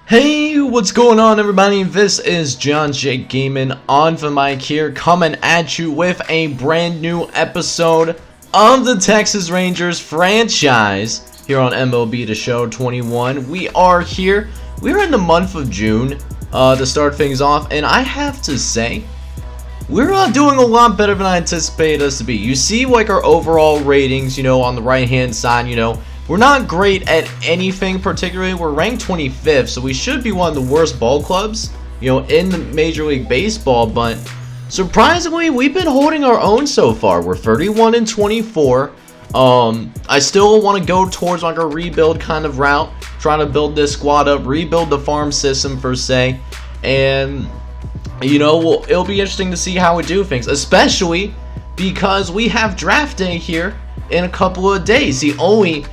Hey, what's going on, everybody? This is John J. Gaming on the mic here, coming at you with a brand new episode of the Texas Rangers franchise here on MLB The Show 21. We are here. We're in the month of June to start things off, and I have to say, we're doing a lot better than I anticipated us to be. You see, like, our overall ratings, on the right-hand side, we're not great at anything particularly. We're ranked 25th, so we should be one of the worst ball clubs, in the Major League Baseball. But surprisingly, we've been holding our own so far. We're 31-24. I still want to go towards like a rebuild kind of route, trying to build this squad up, rebuild the farm system per se, and it'll be interesting to see how we do things, especially because we have draft day here in a couple of days. The only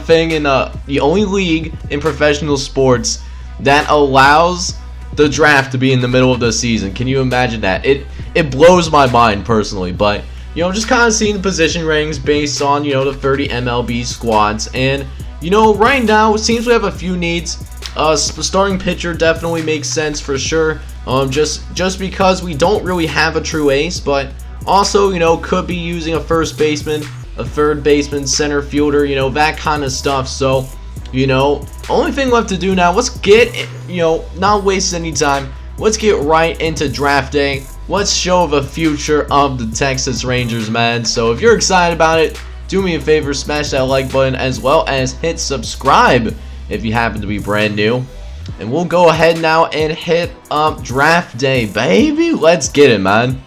thing in the only league in professional sports that allows the draft to be in the middle of the season. Can you imagine that? It blows my mind personally, but just kind of seeing the position ratings based on the 30 MLB squads, and right now it seems we have a few needs. Starting pitcher definitely makes sense for sure. Just because we don't really have a true ace, but also could be using a first baseman, a third baseman, center fielder, that kind of stuff. So, only thing left to do now, let's get, not waste any time. Let's get right into draft day. Let's show the future of the Texas Rangers, man. So if you're excited about it, do me a favor, smash that like button as well as hit subscribe if you happen to be brand new. And we'll go ahead now and hit up draft day, baby. Let's get it, man.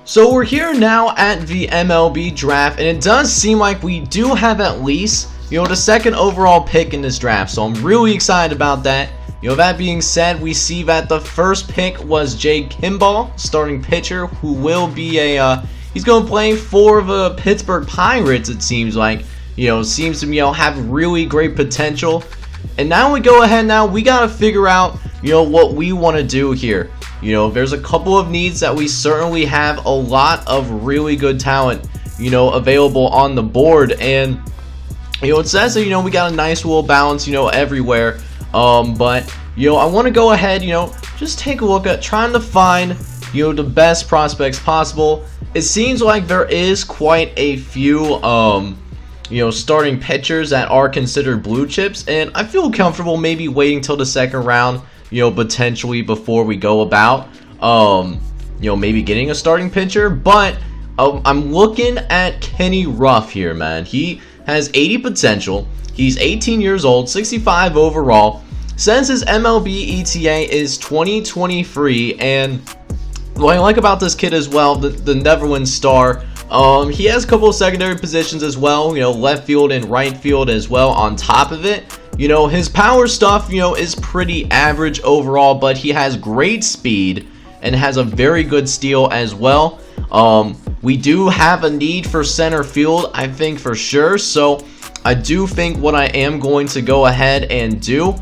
So we're here now at the MLB draft, and it does seem like we do have at least, the second overall pick in this draft. So I'm really excited about that. That being said, we see that the first pick was Jay Kimball, starting pitcher, who will be he's going to play for the Pittsburgh Pirates, it seems like. Seems to, have really great potential. And now we go ahead now, we got to figure out, what we want to do here. There's a couple of needs that we certainly have a lot of really good talent, available on the board. And, it says that, we got a nice little balance, everywhere. But, I want to go ahead, just take a look at trying to find, the best prospects possible. It seems like there is quite a few, starting pitchers that are considered blue chips, and I feel comfortable maybe waiting till the second round, potentially before we go about, maybe getting a starting pitcher. But I'm looking at Kenny Ruff here, man. He has 80 potential. He's 18 years old, 65 overall. Says his MLB ETA is 2023, and what I like about this kid as well, the Netherlands star, he has a couple of secondary positions as well, left field and right field as well on top of it. His power stuff, is pretty average overall, but he has great speed and has a very good steal as well. We do have a need for center field, I think, for sure. So I do think what I am going to go ahead and do,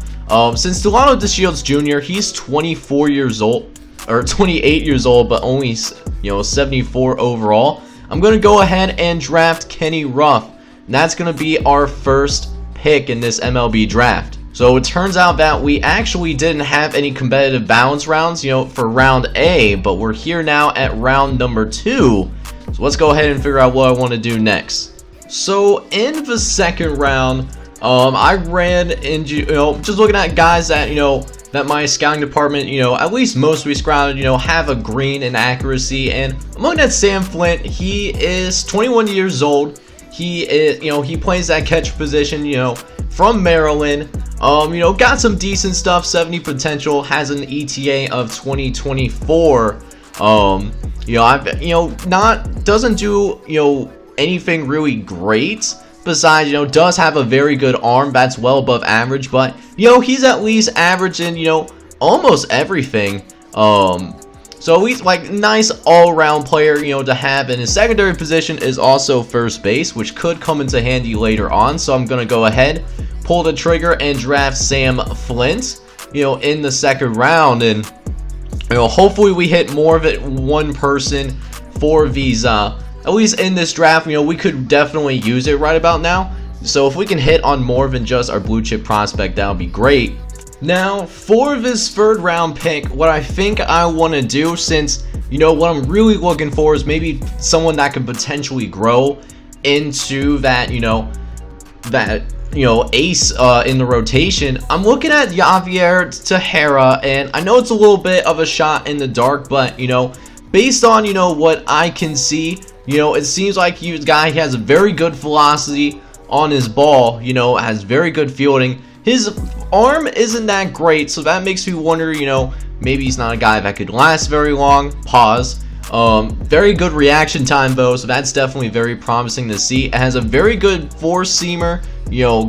since Delano DeShields Jr., he's 24 years old, or 28 years old, but only, 74 overall. I'm going to go ahead and draft Kenny Ruff. And that's going to be our first pick in this MLB draft. So it turns out that we actually didn't have any competitive balance rounds, for round A, but we're here now at round number 2. So let's go ahead and figure out what I want to do next. So in the second round, I ran into, just looking at guys that, that my scouting department, at least mostly scouted, have a green and accuracy. And I'm looking at Sam Flint. He is 21 years old. He is, he plays that catcher position, from Maryland. Got some decent stuff, 70 potential, has an ETA of 2024. Doesn't do, anything really great. Besides, does have a very good arm that's well above average, but he's at least average in almost everything. So he's like nice all-around player to have. And his secondary position is also first base, which could come into handy later on. So I'm gonna go ahead, pull the trigger, and draft Sam Flint in the second round. And hopefully we hit more of it one person for these at least in this draft. We could definitely use it right about now. So if we can hit on more than just our blue chip prospect, that would be great. Now, for this third round pick, what I think I want to do, since, you know, what I'm really looking for is maybe someone that could potentially grow into that, ace in the rotation. I'm looking at Javier Tejera, and I know it's a little bit of a shot in the dark, but, based on, what I can see, it seems like this guy has a very good velocity on his ball, has very good fielding. His arm isn't that great, so that makes me wonder, maybe he's not a guy that could last very long. Pause. Very good reaction time though, so that's definitely very promising to see. It has a very good four-seamer,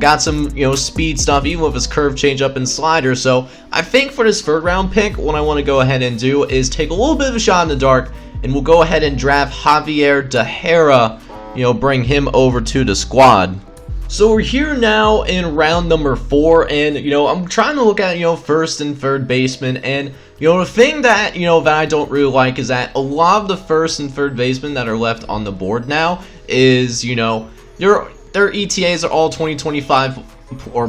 got some, speed stuff, even with his curve changeup and slider. So I think for this third round pick, what I want to go ahead and do is take a little bit of a shot in the dark, and we'll go ahead and draft Javier Tejera, bring him over to the squad. So we're here now in round number 4, and I'm trying to look at first and third baseman, and the thing that that I don't really like is that a lot of the first and third basemen that are left on the board now is their ETAs are all 2025 or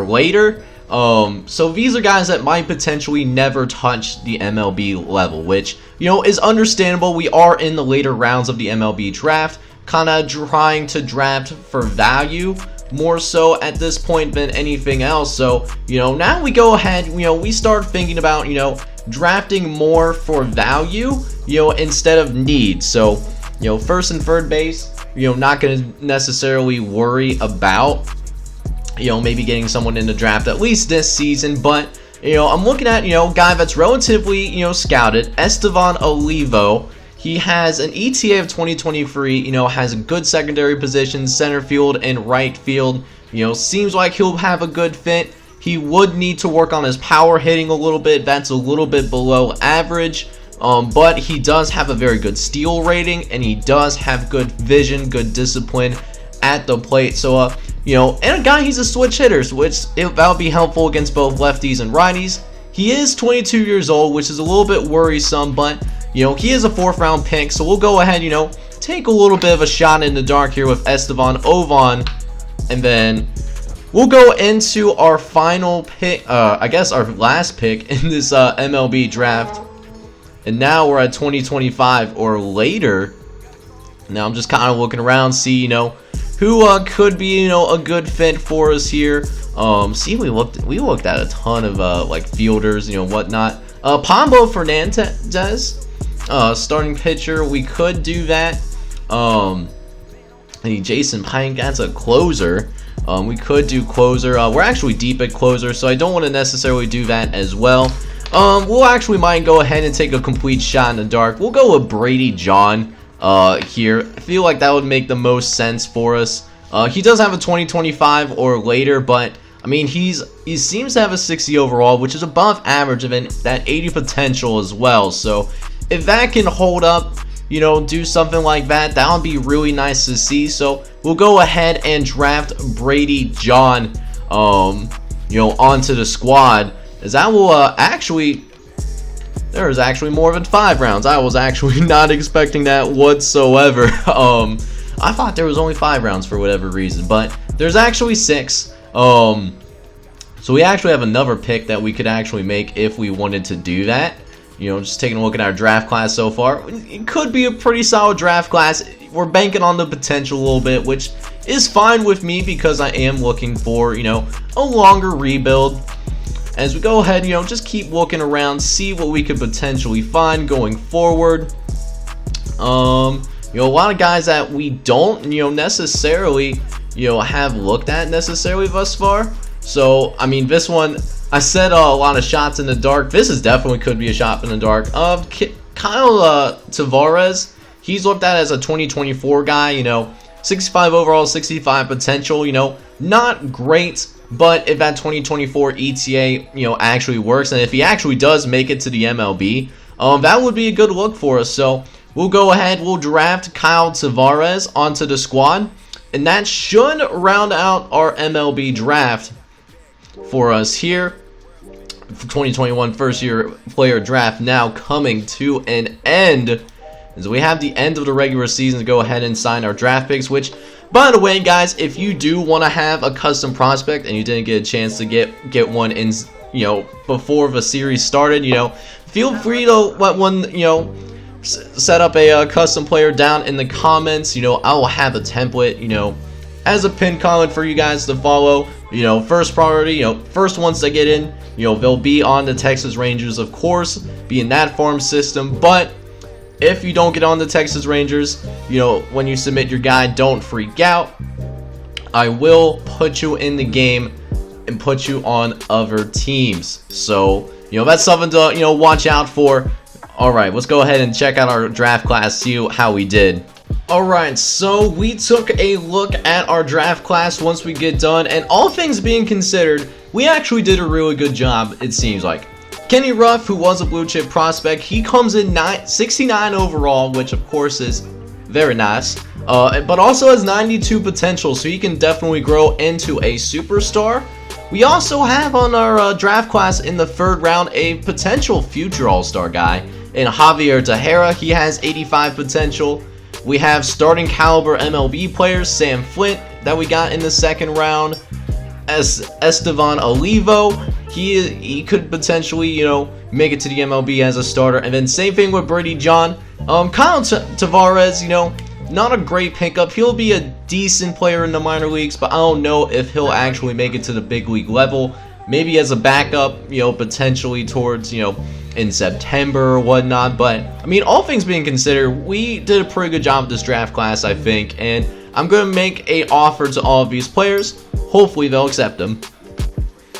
later. So these are guys that might potentially never touch the MLB level, which is understandable. We are in the later rounds of the MLB draft, kind of trying to draft for value more so at this point than anything else. So now we go ahead, we start thinking about drafting more for value instead of need. So first and third base, not going to necessarily worry about maybe getting someone in the draft at least this season, but I'm looking at guy that's relatively scouted, Estevan Olivo. He has an ETA of 2023, has a good secondary position, center field and right field. Seems like he'll have a good fit. He would need to work on his power hitting a little bit. That's a little bit below average. But he does have a very good steal rating, and he does have good vision, good discipline at the plate. So, and a guy, he's a switch hitter, which that'll be helpful against both lefties and righties. He is 22 years old, which is a little bit worrisome, but he is a 4th round pick, so we'll go ahead, take a little bit of a shot in the dark here with Estevan Ovan, and then we'll go into our final pick, I guess our last pick in this MLB draft, and now we're at 2025 or later. Now I'm just kind of looking around, see, who could be, a good fit for us here. See, we looked at a ton of like fielders, whatnot. Pablo Fernandez. Starting pitcher, we could do that. Jason Pine, that's a closer. We could do closer. We're actually deep at closer, so I don't want to necessarily do that as well. We'll actually might go ahead and take a complete shot in the dark. We'll go with Brady John here. I feel like that would make the most sense for us. He does have a 2025 or later, but I mean, he seems to have a 60 overall, which is above average of that 80 potential as well. So if that can hold up, do something like that, that would be really nice to see. So we'll go ahead and draft Brady John, onto the squad, as that will actually, there's actually more than 5 rounds. I was actually not expecting that whatsoever. I thought there was only 5 rounds for whatever reason, but there's actually 6. So we actually have another pick that we could actually make if we wanted to do that. Just taking a look at our draft class so far, it could be a pretty solid draft class. We're banking on the potential a little bit, which is fine with me because I am looking for, a longer rebuild. As we go ahead, just keep looking around, see what we could potentially find going forward. A lot of guys that we don't, necessarily, have looked at necessarily thus far. So, I mean, this one, I said a lot of shots in the dark. This is definitely could be a shot in the dark. Kyle Tavares, he's looked at as a 2024 guy, 65 overall, 65 potential, not great, but if that 2024 ETA, actually works, and if he actually does make it to the MLB, that would be a good look for us. So we'll go ahead, we'll draft Kyle Tavares onto the squad, and that should round out our MLB draft for us here. 2021 first year player draft now coming to an end, as we have the end of the regular season to go ahead and sign our draft picks. Which, by the way, guys, if you do want to have a custom prospect and you didn't get a chance to get one in before the series started. Feel free to let one, set up a custom player down in the comments. I will have a template, as a pinned comment for you guys to follow. First priority, first ones to get in, they'll be on the Texas Rangers, of course, be in that farm system. But if you don't get on the Texas Rangers, when you submit your guide, don't freak out. I will put you in the game and put you on other teams. So, that's something to, watch out for. Alright, let's go ahead and check out our draft class, see how we did. Alright, so we took a look at our draft class once we get done, and all things being considered, we actually did a really good job, it seems like. Kenny Ruff, who was a blue chip prospect, he comes in 69 overall, which of course is very nice, but also has 92 potential, so he can definitely grow into a superstar. We also have on our draft class in the 3rd round a potential future all-star guy in Javier Tejera. He has 85 potential. We have starting caliber MLB players, Sam Flint, that we got in the 2nd round. Estevan Olivo, he could potentially, make it to the MLB as a starter. And then same thing with Brady John. Kyle Tavares, not a great pickup. He'll be a decent player in the minor leagues, but I don't know if he'll actually make it to the big league level. Maybe as a backup, potentially towards, in September or whatnot. But, I mean, all things being considered, we did a pretty good job with this draft class, I think. And I'm going to make an offer to all of these players. Hopefully, they'll accept them.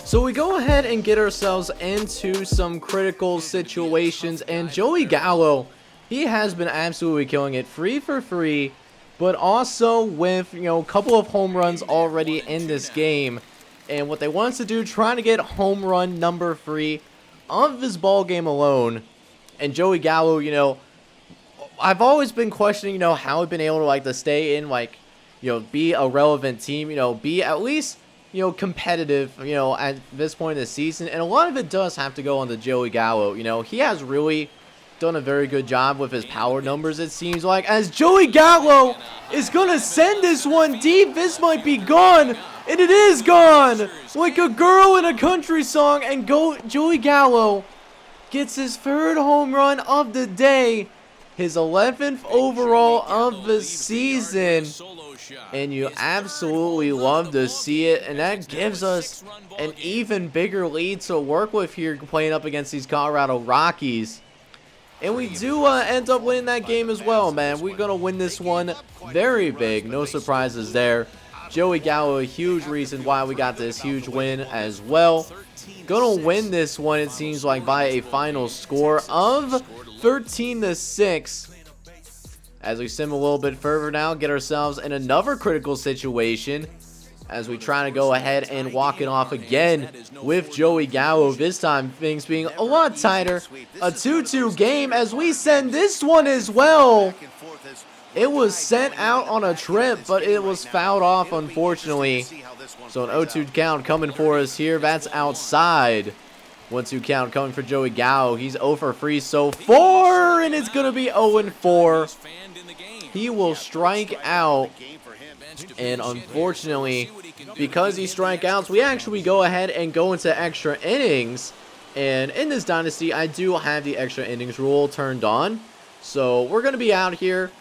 So we go ahead and get ourselves into some critical situations. And Joey Gallo, he has been absolutely killing it. 3 for 3, but also with, a couple of home runs already in this game. And what they want us to do, trying to get home run number 3 of this ball game alone. And Joey Gallo, I've always been questioning, how he's been able to, to stay in, be a relevant team, be at least, competitive, at this point in the season. And a lot of it does have to go on to Joey Gallo. He has really done a very good job with his power numbers, it seems like, as Joey Gallo is gonna send this one deep. This might be gone, and it is gone, like a girl in a country song. And Joey Gallo gets his 3rd home run of the day, his 11th overall of the season, and you absolutely love to see it. And that gives us an even bigger lead to work with here, playing up against these Colorado Rockies. And we do end up winning that game as well, man. We're going to win this one very big. No surprises there. Joey Gallo, a huge reason why we got this huge win as well. Going to win this one, it seems like, by a final score of 13-6. As we sim a little bit further now, get ourselves in another critical situation, as we try to go ahead and walk it off again with Joey Gallo. This time, things being a lot tighter. A 2-2 game as we send this one as well. It was sent out on a trip, but it was fouled off, unfortunately. So an 0-2 count coming for us here. That's outside. 1-2 count coming for Joey Gallo. He's 0 for 3 so far, and it's going to be 0-4. He will strike out. And unfortunately, because he strikeouts, we actually go ahead and go into extra innings. And in this dynasty, I do have the extra innings rule turned on. So we're going to be out here.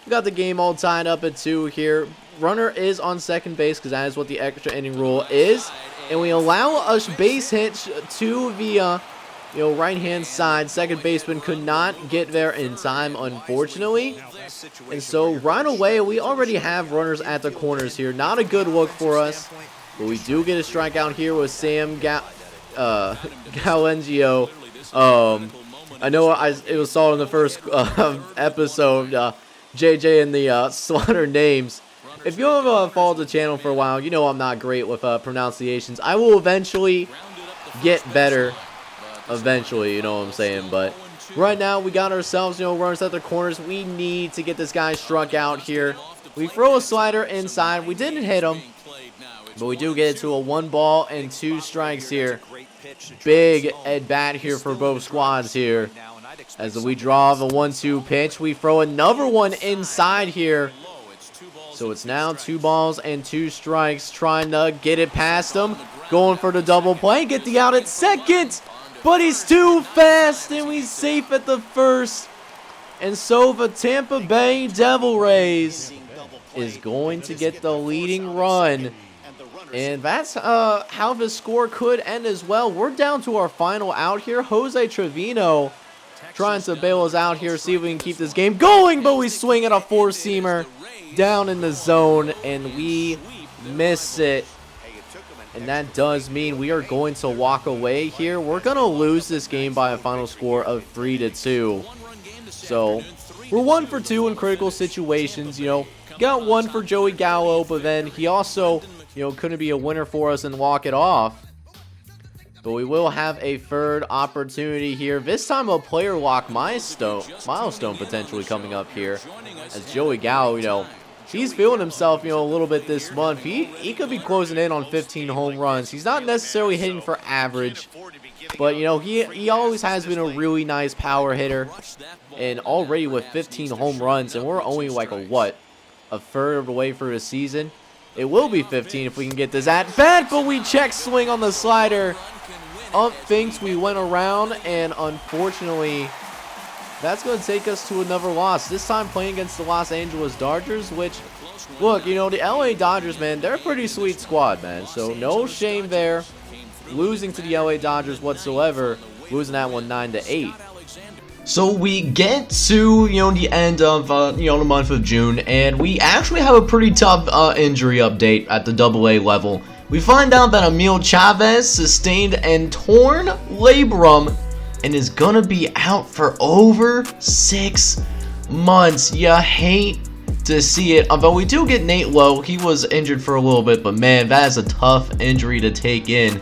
We got the game all tied up at 2 here. Runner is on second base because that is what the extra inning rule is. And we allow a base hit to the right-hand side. Second baseman could not get there in time, unfortunately. And so right away, we already have runners at the corners here. Not a good look for us. But we do get a strikeout here with Sam Galengio. I know it was saw in the first episode, JJ and the slaughter names. If you have followed the channel for a while, you know I'm not great with pronunciations. I will eventually get better. Eventually, you know what I'm saying. But right now, we got ourselves, runners at the corners. We need to get this guy struck out here. We throw a slider inside. We didn't hit him, but we do get it to a 1-2 strikes here. Big at bat here for both squads here. As we draw the 1-2 pitch, we throw another one inside here. So it's now 2 balls and 2 strikes, trying to get it past him. going for the double play. Get the out at second. But he's too fast, and we're safe at the first. And so the Tampa Bay Devil Rays is going to get the leading run. And that's how the score could end as well. We're down to our final out here. Jose Trevino trying to bail us out here, see if we can keep this game going. But we swing at a four-seamer down in the zone, and we miss it. And that does mean we are going to walk away here. We're going to lose this game by a final score of 3-2. So, we're 1 for 2 in critical situations, you know. Got 1 for Joey Gallo, but then he also, you know, couldn't be a winner for us and walk it off. But we will have a third opportunity here. This time a player lock milestone potentially coming up here. As Joey Gallo, you know, he's feeling himself, you know, a little bit this month. He could be closing in on 15 home runs. He's not necessarily hitting for average, but, you know, he always has been a really nice power hitter. And already with 15 home runs, and we're only like a third of the way through the season. It will be 15 if we can get this at bat, but we check swing on the slider. Up thinks we went around, and unfortunately, that's going to take us to another loss. This time playing against the Los Angeles Dodgers, which, look, you know, the LA Dodgers, man, they're a pretty sweet squad, man. So no shame there. Losing to the LA Dodgers whatsoever, losing that one 9-8. So we get to, you know, the end of, you know, the month of June, and we actually have a pretty tough injury update at the AA level. We find out that Emil Chavez sustained a torn labrum and is gonna be out for over 6 months. You hate to see it. Although we do get Nate Lowe, he was injured for a little bit, but man, that is a tough injury to take in.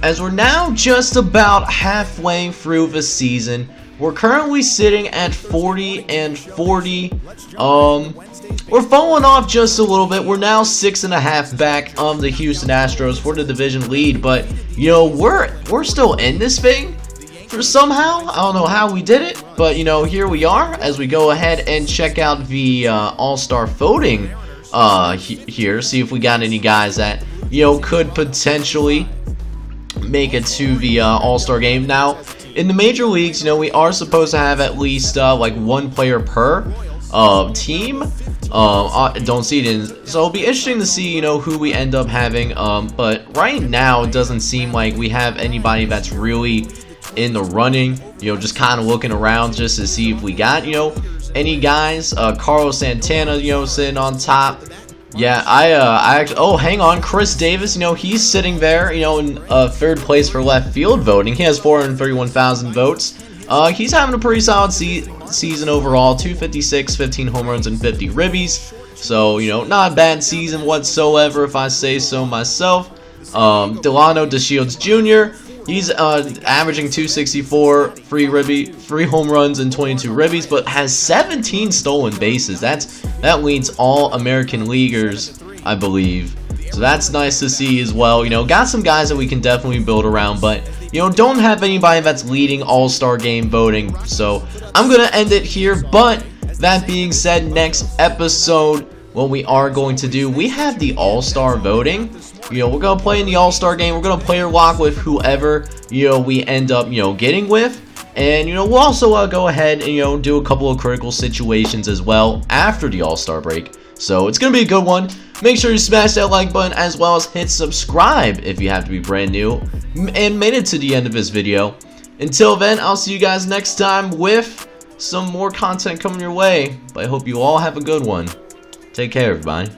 As we're now just about halfway through the season, we're currently sitting at 40-40. We're falling off just a little bit. We're now 6.5 back of the Houston Astros for the division lead, but you know, we're still in this thing for somehow. I don't know how we did it, but you know, here we are as we go ahead and check out the All-Star voting here, see if we got any guys that, you know, could potentially make it to the All-Star game. Now, in the major leagues, you know, we are supposed to have at least like 1 player per team. Don't see it in, so it'll be interesting to see, you know, who we end up having. But right now, it doesn't seem like we have anybody that's really in the running. You know, just kind of looking around just to see if we got, you know, any guys. Carlos Santana, you know, sitting on top. Yeah, I actually, oh, hang on, Chris Davis, you know, he's sitting there, you know, in third place for left field voting. He has 431,000 votes. He's having a pretty solid season overall, 256, 15 home runs, and 50 ribbies. So, you know, not a bad season whatsoever, if I say so myself. Delano DeShields Jr., he's averaging 264, 3 home runs, and 22 ribbies, but has 17 stolen bases. That leads all American leaguers, I believe. So that's nice to see as well. You know, got some guys that we can definitely build around, but you know, don't have anybody that's leading All-Star game voting. So I'm gonna end it here. But that being said, next episode, what we are going to do, we have the All-Star voting. You know, we're gonna play in the All-Star game. We're gonna player lock with whoever, you know, we end up, you know, getting with. And, you know, we'll also go ahead and, you know, do a couple of critical situations as well after the All-Star break. So it's going to be a good one. Make sure you smash that like button as well as hit subscribe if you have to be brand new and made it to the end of this video. Until then, I'll see you guys next time with some more content coming your way. But I hope you all have a good one. Take care, everybody.